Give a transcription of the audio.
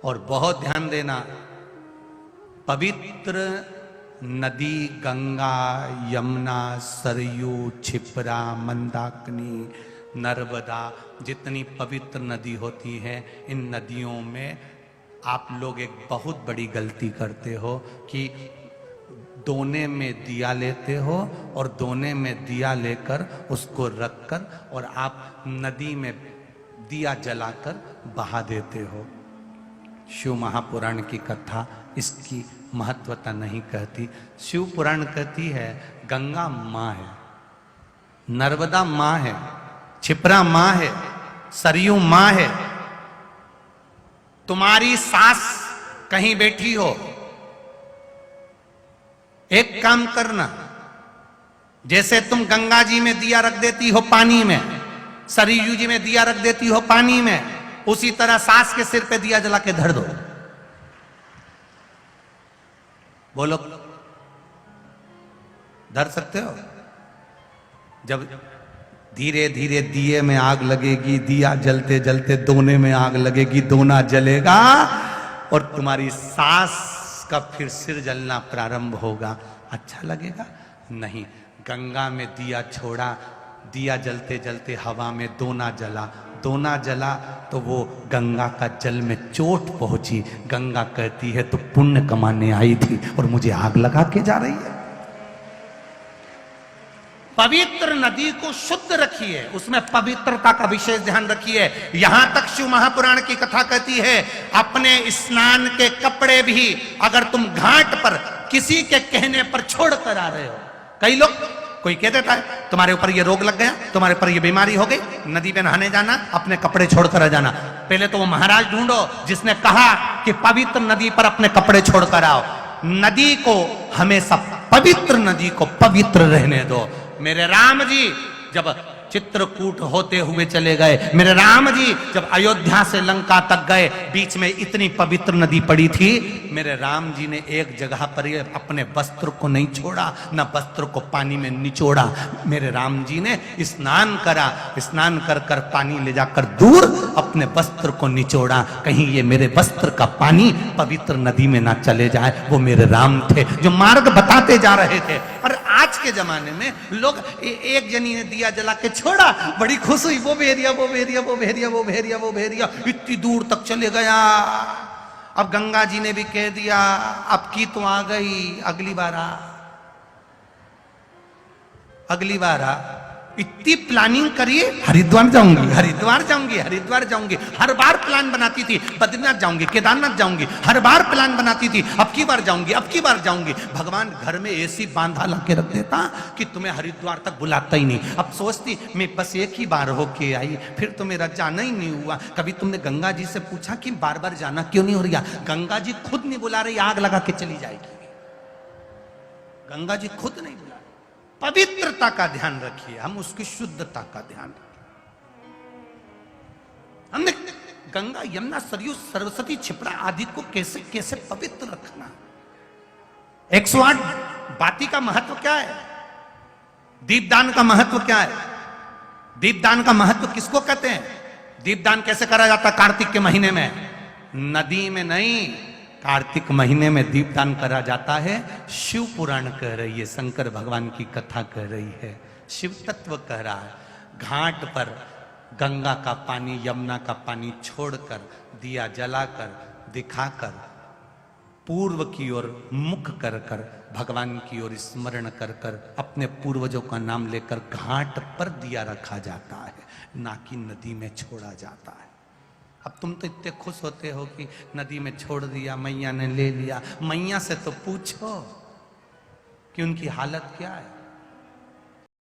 और बहुत ध्यान देना, पवित्र नदी गंगा, यमुना, सरयू, क्षिप्रा, मंदाकिनी, नर्मदा, जितनी पवित्र नदी होती हैं, इन नदियों में आप लोग एक बहुत बड़ी गलती करते हो कि दोने में दिया लेते हो और दोने में दिया लेकर उसको रखकर और आप नदी में दिया जलाकर बहा देते हो। शिव महापुराण की कथा इसकी महत्वता नहीं कहती। शिव पुराण कहती है गंगा माँ है, नर्मदा माँ है, क्षिप्रा माँ है, सरयू माँ है। तुम्हारी सास कहीं बैठी हो, एक काम करना, जैसे तुम गंगा जी में दिया रख देती हो पानी में, सरयू जी में दिया रख देती हो पानी में, उसी तरह सास के सिर पे दिया जला के धर दो। बोलो, धर सकते हो? जब धीरे धीरे दिए में आग लगेगी, दिया जलते जलते दोने में आग लगेगी, दोना जलेगा और तुम्हारी सास का फिर सिर जलना प्रारंभ होगा। अच्छा लगेगा? नहीं। गंगा में दिया छोड़ा, दिया जलते जलते हवा में दोना जला, दोना जला तो वो गंगा का जल में चोट पहुंची। गंगा कहती है तो पुण्य कमाने आई थी और मुझे आग लगा के जा रही है। पवित्र नदी को शुद्ध रखिए, उसमें पवित्रता का विशेष ध्यान रखिए। यहां तक शिव महापुराण की कथा कहती है अपने स्नान के कपड़े भी अगर तुम घाट पर किसी के कहने पर छोड़ कर आ रहे हो, कई लोग, कोई कह देता है तुम्हारे ऊपर ये रोग लग गया, तुम्हारे ऊपर ये बीमारी हो गई, नदी में नहाने जाना, अपने कपड़े छोड़कर आ जाना। पहले तो वो महाराज ढूंढो जिसने कहा कि पवित्र नदी पर अपने कपड़े छोड़कर आओ। नदी को हमेशा, पवित्र नदी को पवित्र रहने दो। मेरे राम जी जब चित्रकूट होते हुए चले गए, मेरे राम जी जब अयोध्या से लंका तक गए, बीच में इतनी पवित्र नदी पड़ी थी, मेरे राम जी ने एक जगह पर अपने वस्त्र को नहीं छोड़ा, न वस्त्र को पानी में निचोड़ा। मेरे राम जी ने स्नान करा, स्नान कर कर पानी ले जाकर दूर अपने वस्त्र को निचोड़ा, कहीं ये मेरे वस्त्र का पानी पवित्र नदी में ना चले जाए। वो मेरे राम थे जो मार्ग बताते जा रहे थे। और आज के जमाने में लोग, एक जनी ने दिया जला के छोड़ा, बड़ी खुश हुई, वो भेरिया, वो भेरिया, वो भेरिया, वो भेरिया, वो भेरिया, इतनी दूर तक चले गया। अब गंगा जी ने भी कह दिया अब की तो आ गई, अगली बार आ, अगली बार आ। इतनी प्लानिंग करिए, हरिद्वार जाऊंगी, हरिद्वार जाऊंगी, हरिद्वार जाऊंगी, हर बार प्लान बनाती थी, बद्रीनाथ जाऊंगी, केदारनाथ जाऊंगी, हर बार प्लान बनाती थी, अब की बार जाऊंगी, अब की बार जाऊंगी। भगवान घर में ऐसी बांधा ला के रख देता कि तुम्हें हरिद्वार तक बुलाता ही नहीं। अब सोचती मैं बस एक ही बार होके आई, फिर तो मेरा जाना ही नहीं हुआ। कभी तुमने गंगा जी से पूछा कि बार बार जाना क्यों नहीं हो रहा? गंगा जी खुद नहीं बुला रही, आग लगा के चली जाएगी। गंगा जी खुद नहीं बुला। पवित्रता का ध्यान रखिए, हम उसकी शुद्धता का ध्यान रखिए। हमने गंगा, यमुना, सरयू, सरस्वती, क्षिप्रा आदि को कैसे कैसे पवित्र रखना। 108 बाती का महत्व क्या है? दीपदान का महत्व क्या है? दीपदान का महत्व किसको कहते हैं? दीपदान कैसे करा जाता? कार्तिक के महीने में, नदी में नहीं, कार्तिक महीने में दीपदान करा जाता है। शिव पुराण कह रही है, शंकर भगवान की कथा कह रही है, शिव तत्व कह रहा है। घाट पर गंगा का पानी, यमुना का पानी छोड़कर, दिया जलाकर, दिखाकर, पूर्व की ओर मुख कर कर, भगवान की ओर स्मरण कर कर, अपने पूर्वजों का नाम लेकर घाट पर दिया रखा जाता है, ना कि नदी में छोड़ा जाता है। अब तुम तो इतने खुश होते हो कि नदी में छोड़ दिया, मैया ने ले लिया। मैया से तो पूछो कि उनकी हालत क्या है।